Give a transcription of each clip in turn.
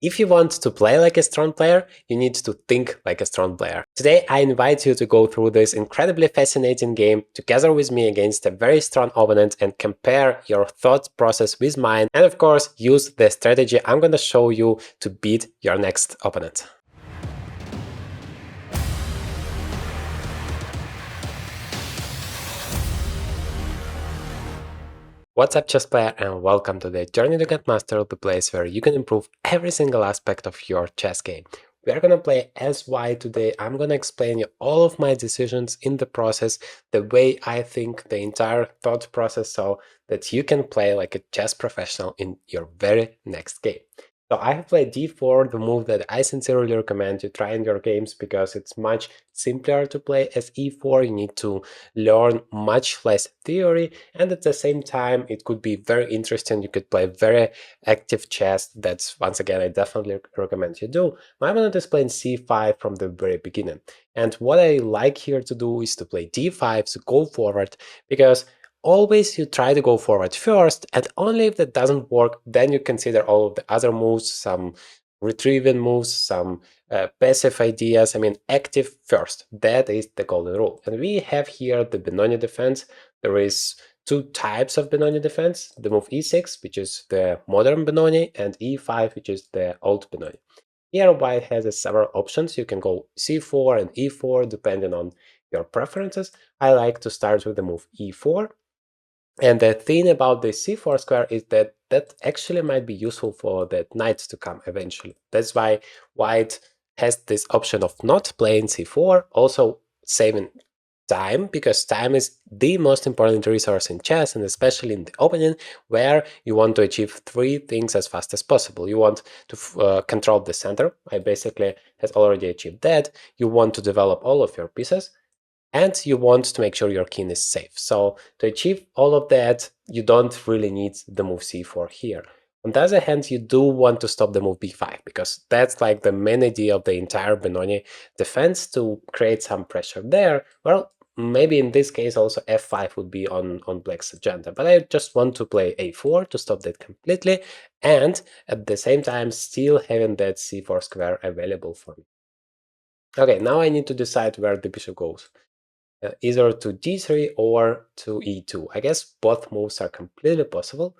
If you want to play like a strong player, you need to think like a strong player. Today, I invite you to go through this incredibly fascinating game together with me against a very strong opponent and compare your thought process with mine, and of course, use the strategy I'm gonna show you to beat your next opponent. What's up, chess player, and welcome to the Journey to Grandmaster, the place where you can improve every single aspect of your chess game. We are gonna play as white today. I'm gonna explain you all of my decisions in the process, the way I think, the entire thought process, so that you can play like a chess professional in your very next game. So I have played d4, the move that I sincerely recommend you try in your games because it's much simpler to play as e4. You need to learn much less theory, and at the same time it could be very interesting. You could play very active chess. That's, once again, I definitely recommend you do. My opponent is playing c5 from the very beginning, and what I like here to do is to play d5 to go forward, because always you try to go forward first, and only if that doesn't work, then you consider all of the other moves, some retrieving moves, some passive ideas. I mean, active first. That is the golden rule. And we have here the Benoni defense. There is two types of Benoni defense: the move e6, which is the modern Benoni, and e5, which is the old Benoni. Here, white has several options. You can go c4 and e4 depending on your preferences. I like to start with the move e4. And the thing about the c4 square is that that actually might be useful for the knights to come eventually. That's why white has this option of not playing c4, also saving time, because time is the most important resource in chess, and especially in the opening, where you want to achieve three things as fast as possible. You want to control the center. I basically has already achieved that. You want to develop all of your pieces, and you want to make sure your king is safe. So to achieve all of that, you don't really need the move c4 here. On the other hand, you do want to stop the move b5, because that's like the main idea of the entire Benoni defense, to create some pressure there. Well, maybe in this case also f5 would be on black's agenda, but I just want to play a4 to stop that completely, and at the same time still having that c4 square available for me. Okay, now I need to decide where the bishop goes. Either to d3 or to e2. I guess both moves are completely possible.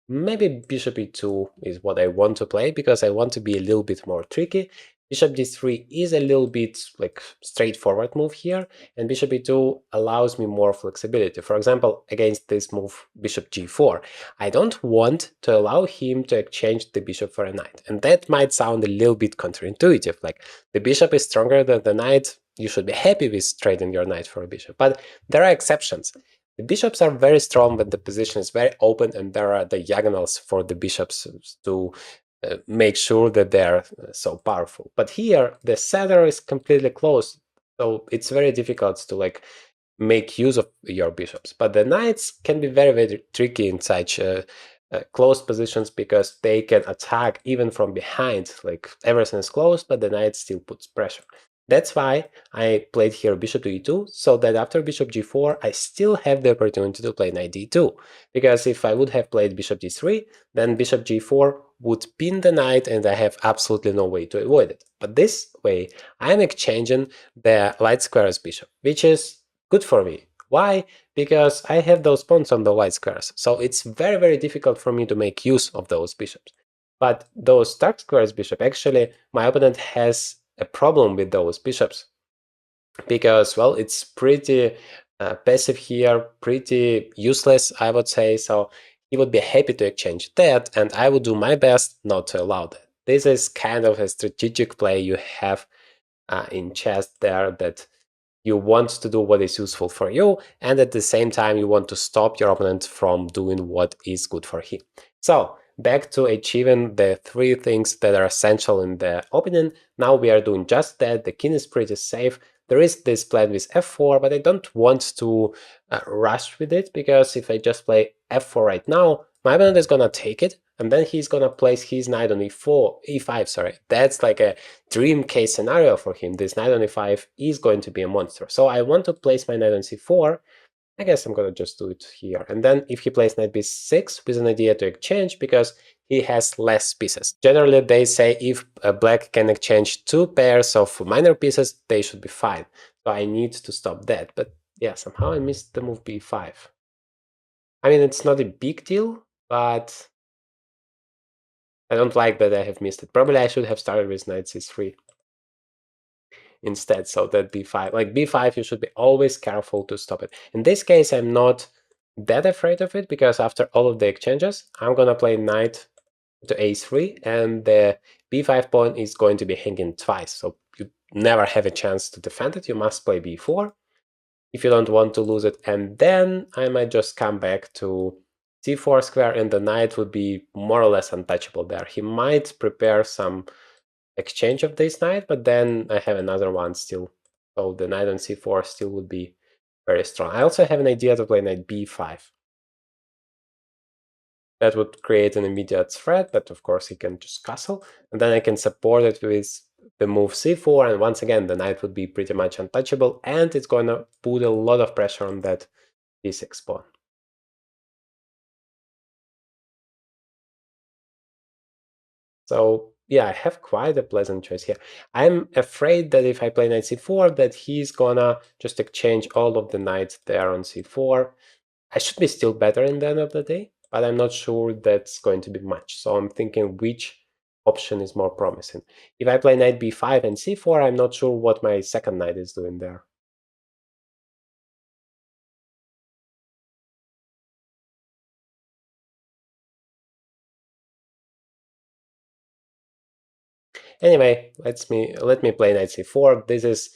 Maybe bishop e2 is what I want to play, because I want to be a little bit more tricky. Bishop d3 is a little bit like straightforward move here, and bishop e2 allows me more flexibility. For example, against this move bishop g4, I don't want to allow him to exchange the bishop for a knight, and that might sound a little bit counterintuitive, like the bishop is stronger than the knight, you should be happy with trading your knight for a bishop. But there are exceptions. The bishops are very strong when the position is very open, and there are diagonals for the bishops to make sure that they are so powerful. But here, the center is completely closed, so it's very difficult to like make use of your bishops. But the knights can be very, very tricky in such closed positions, because they can attack even from behind. Like everything is closed, but the knight still puts pressure. That's why I played here bishop to e2, so that after bishop g4 I still have the opportunity to play knight d2, because if I would have played bishop d3, then bishop g4 would pin the knight and I have absolutely no way to avoid it. But this way I'm exchanging the light squares bishop, which is good for me. Why? Because I have those pawns on the light squares, so it's very, very difficult for me to make use of those bishops. But those dark squares bishop, actually my opponent has a problem with those bishops, because, well, it's pretty passive here, pretty useless, I would say. So he would be happy to exchange that, and I would do my best not to allow that. This is kind of a strategic play you have in chess there, that you want to do what is useful for you, and at the same time you want to stop your opponent from doing what is good for him. So back to achieving the three things that are essential in the opening. Now we are doing just that. The king is pretty safe. There is this plan with f4, but I don't want to rush with it, because if I just play f4 right now, my opponent is gonna take it, and then he's gonna place his knight on e5, sorry. That's like a dream case scenario for him. This knight on e5 is going to be a monster. So I want to place my knight on c4. I guess I'm gonna just do it here. And then if he plays knight b6 with an idea to exchange, because he has less pieces. Generally, they say if black can exchange two pairs of minor pieces, they should be fine. So I need to stop that. But yeah, somehow I missed the move b5. I mean, it's not a big deal, but I don't like that I have missed it. Probably I should have started with knight c3 instead, so that b5. Like b5, you should be always careful to stop it. In this case, I'm not that afraid of it, because after all of the exchanges, I'm gonna play knight to a3, and the b5 pawn is going to be hanging twice, so you never have a chance to defend it. You must play b4 if you don't want to lose it, and then I might just come back to c4 square, and the knight would be more or less untouchable there. He might prepare some exchange of this knight, but then I have another one still, so the knight on c4 still would be very strong. I also have an idea to play knight b5. That would create an immediate threat, but of course he can just castle, and then I can support it with the move c4, and once again the knight would be pretty much untouchable, and it's going to put a lot of pressure on that d6 pawn. So yeah, I have quite a pleasant choice here. I'm afraid that if I play knight c4, that he's gonna just exchange all of the knights there on c4. I should be still better in the end of the day, but I'm not sure that's going to be much. So I'm thinking which option is more promising. If I play knight b5 and c4, I'm not sure what my second knight is doing there. Anyway, let me play knight c4. This is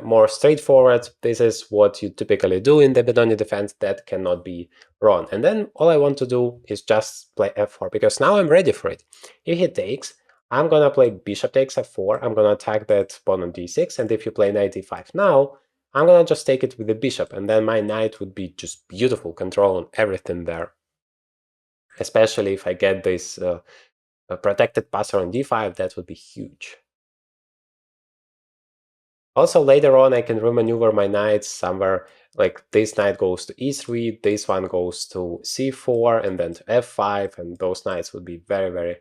more straightforward. This is what you typically do in the Bedoni defense. That cannot be wrong. And then all I want to do is just play f4, because now I'm ready for it. If he takes, I'm gonna play bishop takes f4. I'm gonna attack that pawn on d6, and if you play knight e5 now, I'm gonna just take it with the bishop, and then my knight would be just beautiful, control on everything there. Especially if I get this protected passer on d5, that would be huge. Also, later on, I can remaneuver my knights somewhere, like this knight goes to e3, this one goes to c4, and then to f5, and those knights would be very, very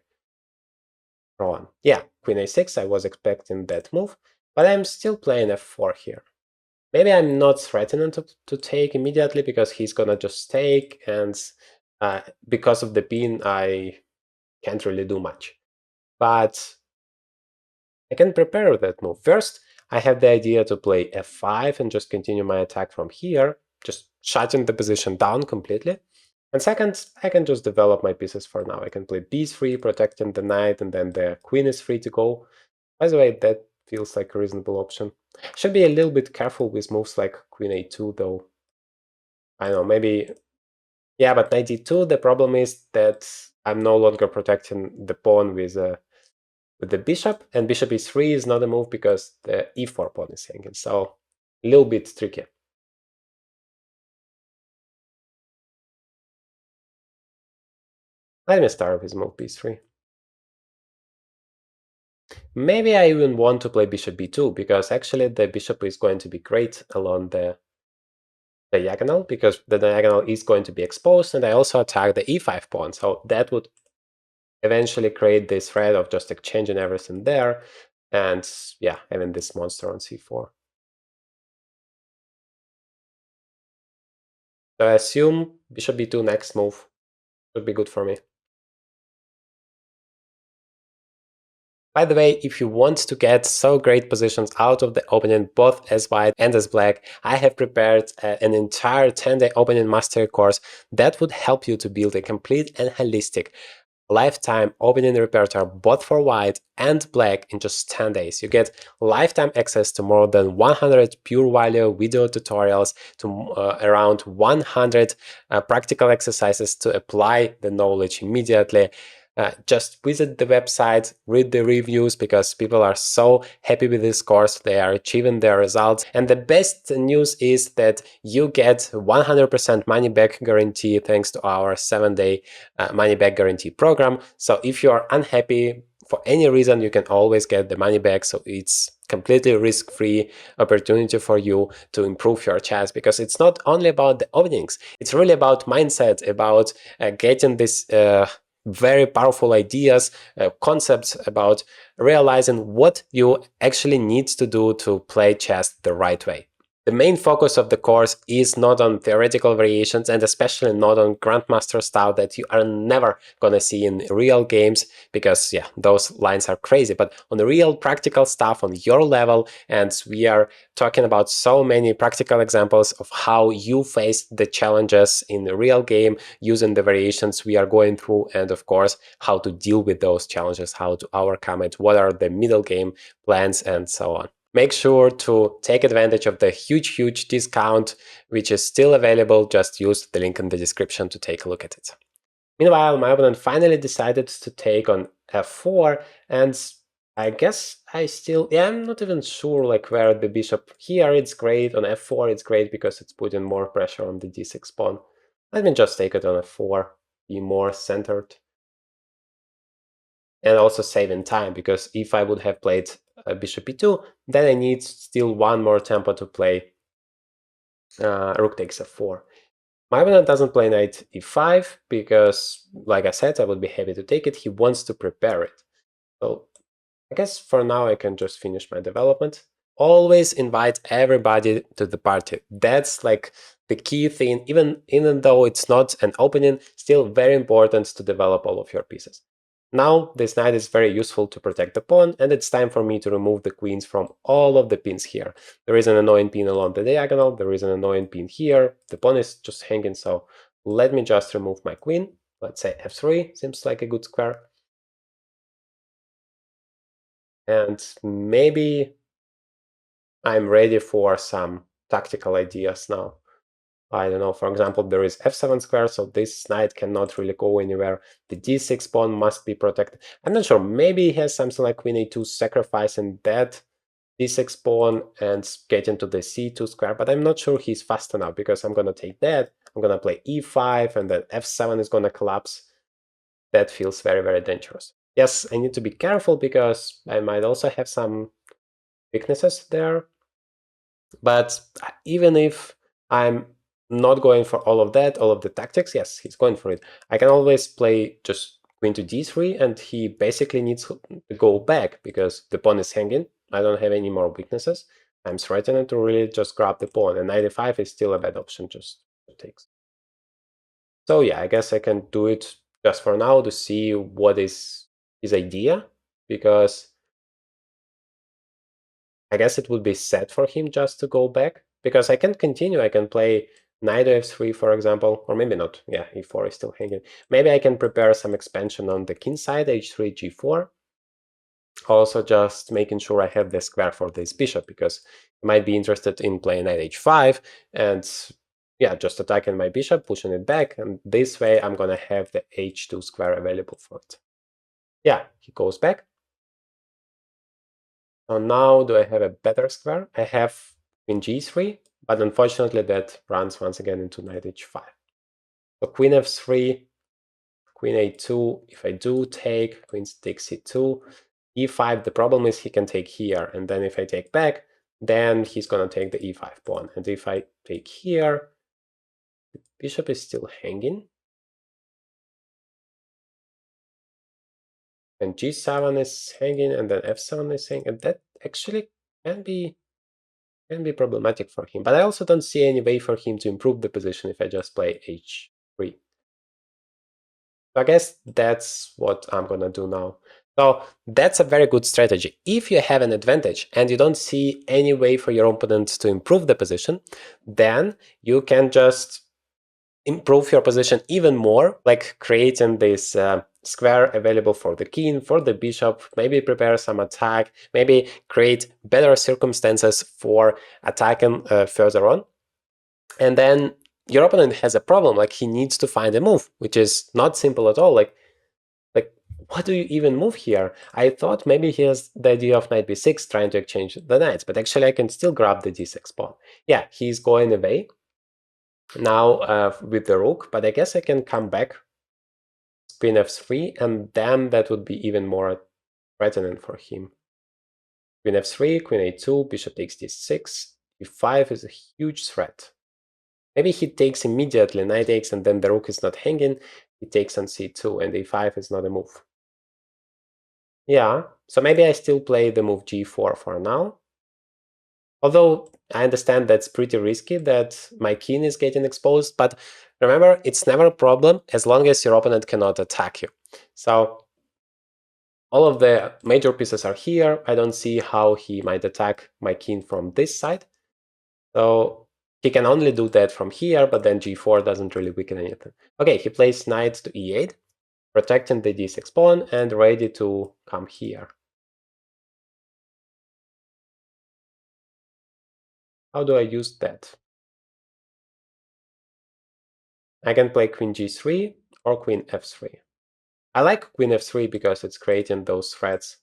strong. Yeah, queen a6, I was expecting that move, but I'm still playing f4 here. Maybe I'm not threatening to take immediately, because he's gonna just take, and because of the pin, I can't really do much. But I can prepare that move. First, I have the idea to play f5 and just continue my attack from here, just shutting the position down completely. And second, I can just develop my pieces for now. I can play b3, protecting the knight, and then the queen is free to go. By the way, that feels like a reasonable option. Should be a little bit careful with moves like queen a2, though. I don't know, maybe... Yeah, but knight e2, the problem is that I'm no longer protecting the pawn with the bishop, and bishop e3 is not a move because the e4 pawn is hanging, so a little bit tricky. Let me start with move b3. Maybe I even want to play bishop b2, because actually the bishop is going to be great along the diagonal, because the diagonal is going to be exposed, and I also attack the e5 pawn, so that would eventually create this threat of just exchanging everything there, and yeah, having this monster on c4. So I assume bishop b2 next move would be good for me. By the way, if you want to get so great positions out of the opening, both as white and as black, I have prepared an entire 10-day opening mastery course that would help you to build a complete and holistic lifetime opening repertoire both for white and black in just 10 days. You get lifetime access to more than 100 pure value video tutorials, to around 100 practical exercises to apply the knowledge immediately. Just visit the website, read the reviews, because people are so happy with this course, they are achieving their results. And the best news is that you get 100% money back guarantee thanks to our 7-day money back guarantee program. So if you are unhappy for any reason, you can always get the money back. So it's completely risk-free opportunity for you to improve your chess, because it's not only about the openings, it's really about mindset, about getting this very powerful ideas, concepts about realizing what you actually need to do to play chess the right way. The main focus of the course is not on theoretical variations, and especially not on Grandmaster style that you are never gonna see in real games, because yeah, those lines are crazy, but on the real practical stuff on your level. And we are talking about so many practical examples of how you face the challenges in the real game using the variations we are going through, and of course how to deal with those challenges, how to overcome it, what are the middle game plans, and so on. Make sure to take advantage of the huge discount, which is still available. Just use the link in the description to take a look at it. Meanwhile, my opponent finally decided to take on f4, and I guess I'm not even sure like where the bishop here. It's great on f4. It's great because it's putting more pressure on the d6 pawn. Let me just take it on f4, be more centered, and also saving time, because if I would have played bishop e2, then I need still one more tempo to play rook takes f4. My opponent doesn't play knight e5 because, like I said, I would be happy to take it. He wants to prepare it. So I guess for now I can just finish my development. Always invite everybody to the party. That's like the key thing. Even though it's not an opening, still very important to develop all of your pieces. Now this knight is very useful to protect the pawn, and it's time for me to remove the queens from all of the pins here. There is an annoying pin along the diagonal, there is an annoying pin here, the pawn is just hanging, so let me just remove my queen. Let's say f3 seems like a good square. And maybe I'm ready for some tactical ideas now. I don't know, for example, there is f7 square, so this knight cannot really go anywhere. The d6 pawn must be protected. I'm not sure, maybe he has something like queen a2 sacrificing that d6 pawn and get into the c2 square, but I'm not sure he's fast enough, because I'm gonna take that, I'm gonna play e5, and then f7 is gonna collapse. That feels very dangerous. Yes, I need to be careful, because I might also have some weaknesses there. But even if I'm not going for all of that, all of the tactics, yes, he's going for it. I can always play just queen to d3, and he basically needs to go back because the pawn is hanging. I don't have any more weaknesses. I'm threatening to really just grab the pawn, and knight e5 is still a bad option, just takes. So yeah, I guess I can do it just for now to see what is his idea, because I guess it would be sad for him just to go back, because I can continue. I can play knight to f3, for example, or maybe not. Yeah, e4 is still hanging. Maybe I can prepare some expansion on the king side, h3, g4. Also just making sure I have the square for this bishop, because I might be interested in playing knight h5, and yeah, just attacking my bishop, pushing it back, and this way I'm gonna have the h2 square available for it. Yeah, he goes back. So now do I have a better square? I have queen g3, but unfortunately that runs once again into knight h5. So queen f3, queen a2, if I do take, queen takes c2, e5, the problem is he can take here, and then if I take back, then he's gonna take the e5 pawn. And if I take here, the bishop is still hanging. And g7 is hanging, and then f7 is hanging, and that actually can be problematic for him. But I also don't see any way for him to improve the position if I just play h3. So I guess that's what I'm gonna do now. So that's a very good strategy. If you have an advantage and you don't see any way for your opponent to improve the position, then you can just improve your position even more, like creating this square available for the king, for the bishop, maybe prepare some attack, maybe create better circumstances for attacking further on. And then your opponent has a problem, like he needs to find a move, which is not simple at all. Like what do you even move here? I thought maybe he has the idea of knight b6, trying to exchange the knights, but actually I can still grab the d6 pawn. Yeah, he's going away now with the rook, but I guess I can come back, queen f3, and then that would be even more threatening for him. Queen f3, queen a2, bishop takes d6, e5 is a huge threat. Maybe he takes immediately, knight takes, and then the rook is not hanging. he takes on c2, and a5 is not a move. Yeah, so maybe I still play the move g4 for now. Although I understand that's pretty risky, that my king is getting exposed, but remember, it's never a problem as long as your opponent cannot attack you. So all of the major pieces are here. I don't see how he might attack my king from this side. So he can only do that from here, but then g4 doesn't really weaken anything. Okay, he plays knight to e8, protecting the d6 pawn and ready to come here. How do I use that? I can play queen g3 or queen f3. I like queen f3 because it's creating those threats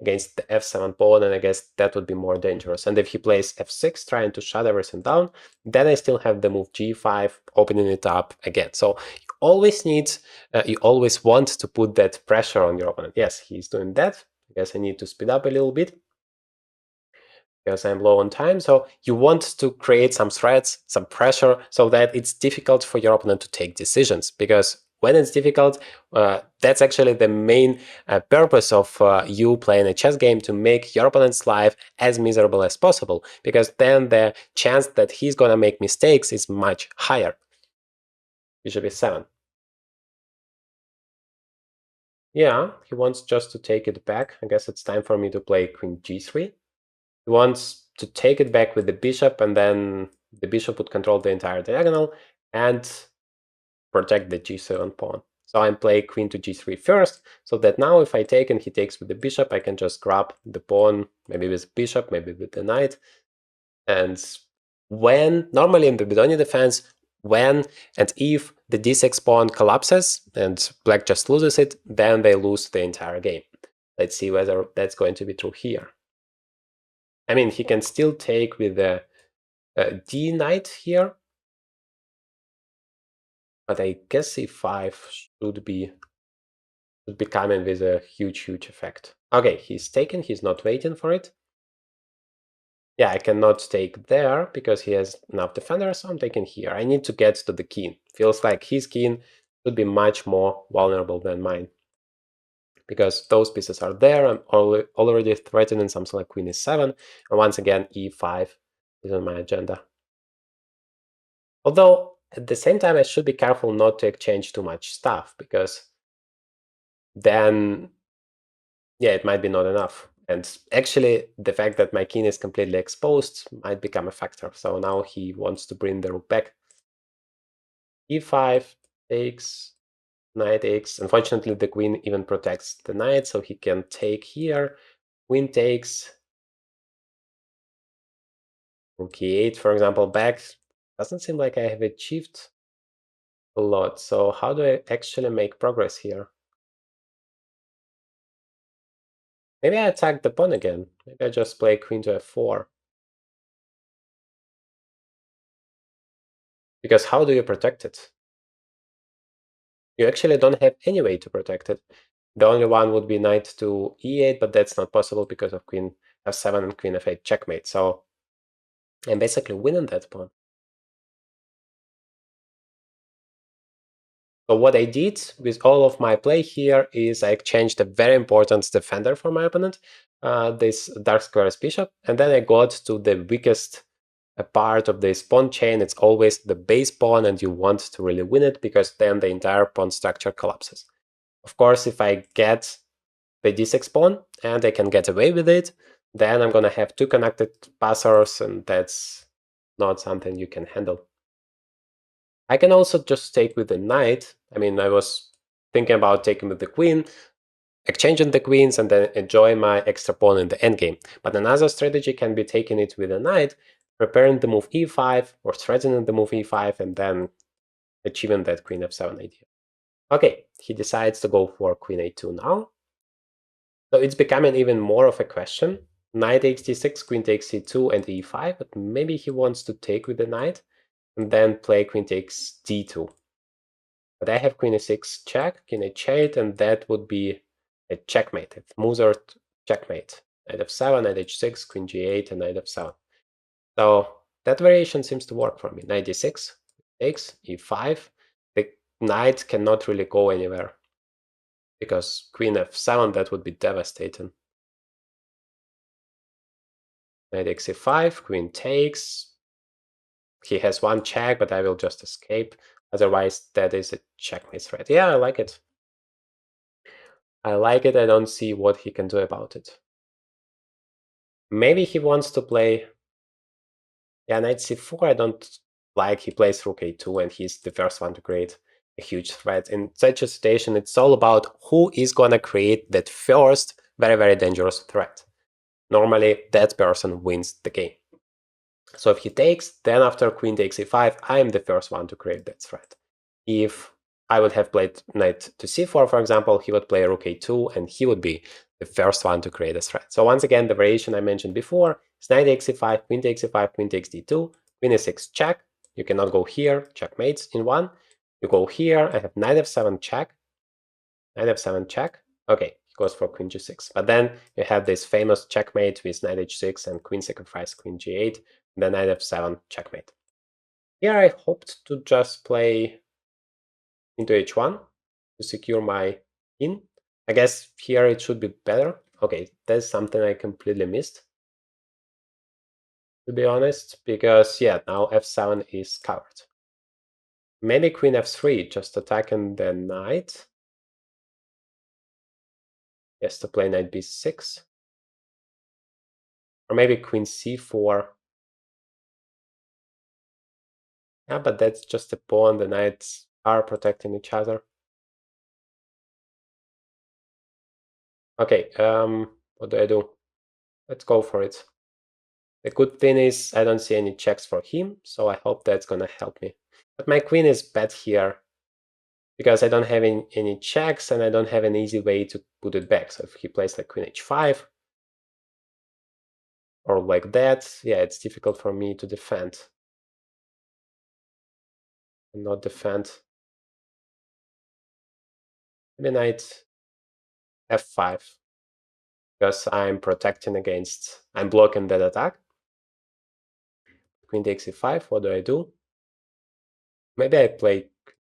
against the f7 pawn, and I guess that would be more dangerous. And if he plays f6, trying to shut everything down, then I still have the move g5, opening it up again. So you always want to put that pressure on your opponent. Yes, he's doing that. I guess I need to speed up a little bit because I'm low on time. So you want to create some threats, some pressure, so that it's difficult for your opponent to take decisions. Because when it's difficult, that's actually the main purpose of you playing a chess game, to make your opponent's life as miserable as possible. Because then the chance that he's gonna make mistakes is much higher. Bishop e7. Yeah, he wants just to take it back. I guess it's time for me to play queen g3. He wants to take it back with the bishop, and then the bishop would control the entire diagonal and protect the g7 pawn. So I'm playing queen to g3 first, so that now if I take and he takes with the bishop, I can just grab the pawn, maybe with bishop, maybe with the knight. And when, normally in the Bedoni defense, when and if the d6 pawn collapses and black just loses it, then they lose the entire game. Let's see whether that's going to be true here. I mean, he can still take with the d knight here, but I guess e5 should be coming with a huge effect. Okay, he's taken, he's not waiting for it. Yeah, I cannot take there because he has enough defender, so I'm taking here. I need to get to the king. Feels like his king should be much more vulnerable than mine, because those pieces are there. I'm already threatening something like queen e7, and once again e5 is on my agenda. Although at the same time I should be careful not to exchange too much stuff, because then yeah, it might be not enough. And actually the fact that my king is completely exposed might become a factor. So now he wants to bring the rook back. e5 takes, knight takes. Unfortunately the queen even protects the knight, so he can take here. Queen takes, rook e8 for example, back. Doesn't seem like I have achieved a lot. So how do I actually make progress here? Maybe I attack the pawn again. Maybe I just play queen to f4. Because how do you protect it? You actually don't have any way to protect it. The only one would be knight to e8, but that's not possible because of queen f7 and queen f8 checkmate. So I'm basically winning that pawn. So what I did with all of my play here is I exchanged a very important defender for my opponent, this dark squares bishop, and then I got to the weakest part of this pawn chain. It's always the base pawn, and you want to really win it because then the entire pawn structure collapses. Of course, if I get the d6 pawn and I can get away with it, then I'm gonna have two connected passers, and that's not something you can handle. I can also just take with the knight. I mean, I was thinking about taking with the queen, exchanging the queens, and then enjoy my extra pawn in the endgame. But another strategy can be taking it with a knight, preparing the move e5 or threatening the move e5, and then achieving that queen f7 idea. Okay, he decides to go for queen a2 now. So it's becoming even more of a question. Knight takes d6, queen takes c2 and e5, but maybe he wants to take with the knight and then play queen takes d2. But I have queen e6 check, king h8, and that would be a checkmate. It's Mozart checkmate. Knight f7, knight h6, queen g8, and knight f7. So that variation seems to work for me. Knight d6 takes, e5. The knight cannot really go anywhere. Because queen f7, that would be devastating. Knight takes e5, queen takes. He has one check, but I will just escape. Otherwise, that is a checkmate threat. Yeah, I like it. I like it. I don't see what he can do about it. Maybe he wants to play... Yeah, knight c4, I don't like. He plays rook a2, and he's the first one to create a huge threat. In such a situation, it's all about who is going to create that first very, very dangerous threat. Normally, that person wins the game. So if he takes, then after queen takes e5, I'm the first one to create that threat. If I would have played knight to c4, for example, he would play rook a2, and he would be the first one to create a threat. So once again, the variation I mentioned before is knight takes e5, queen takes e5, queen takes d2, queen e6 check. You cannot go here, checkmates in one. You go here, I have knight f7 check, knight f7 check. Okay, he goes for queen g6. But then you have this famous checkmate with knight h6 and queen sacrifice, queen g8, and then knight f7 checkmate. Here I hoped to just play into h1 to secure my in. I guess here it should be better. Okay, that's something I completely missed, to be honest, because yeah, now f7 is covered. Maybe queen f3, just attacking the knight. Yes, to play knight b6. Or maybe queen c4. Yeah, but that's just a pawn. The knights are protecting each other. Okay, what do I do? Let's go for it. The good thing is I don't see any checks for him, so I hope that's gonna help me. But my queen is bad here because I don't have any checks and I don't have an easy way to put it back. So if he plays like queen h5 or like that, yeah, it's difficult for me to defend. And not defend. Maybe knight f5 because I'm protecting against, I'm blocking that attack. Queen takes e5, what do I do? Maybe I play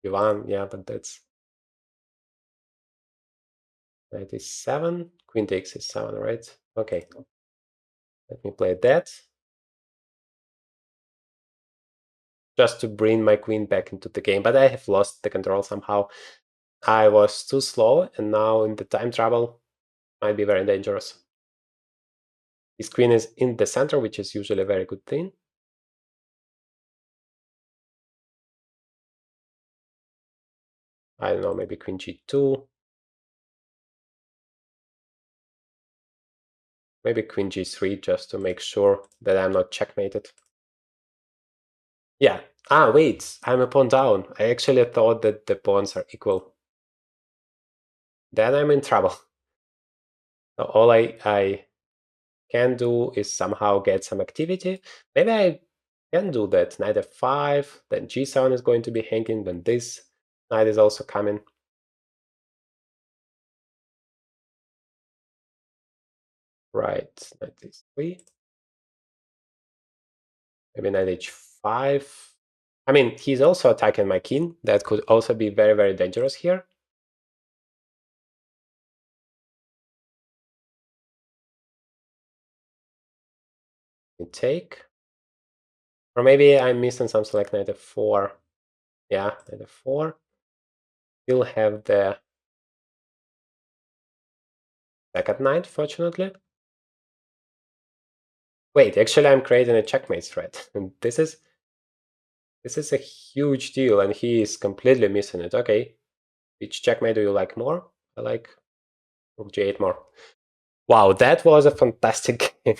e1, yeah, but that's knight e7, queen takes e7, right? Okay, let me play that. Just to bring my queen back into the game, but I have lost the control somehow. I was too slow, and now in the time trouble might be very dangerous. His queen is in the center, which is usually a very good thing. I don't know, maybe queen g2. Maybe queen g3, just to make sure that I'm not checkmated. Yeah. Ah, wait, I'm a pawn down. I actually thought that the pawns are equal. Then I'm in trouble. So all I can do is somehow get some activity. Maybe I can do that. Knight f5, then g7 is going to be hanging, then this knight is also coming. Right, knight h3. Maybe knight h5. I mean, he's also attacking my king. That could also be very, very dangerous here. You take. Or maybe I'm missing something like knight f4. Yeah, knight f4. Still have the second knight, fortunately. Wait, actually I'm creating a checkmate threat. And this is a huge deal, and he is completely missing it. Okay, which checkmate do you like more? I like rook g8 more. Wow, that was a fantastic game.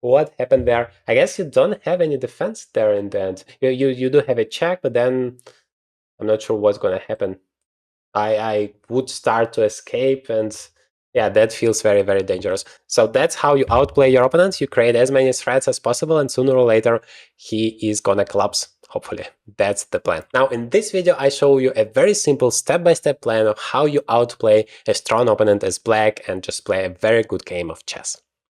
What happened there? I guess you don't have any defense there in the end. You do have a check, but then I'm not sure what's going to happen. I would start to escape, and yeah, that feels very, very dangerous. So that's how you outplay your opponent. You create as many threats as possible, and sooner or later, he is gonna collapse, hopefully. That's the plan. Now, in this video, I show you a very simple step-by-step plan of how you outplay a strong opponent as black and just play a very good game of chess.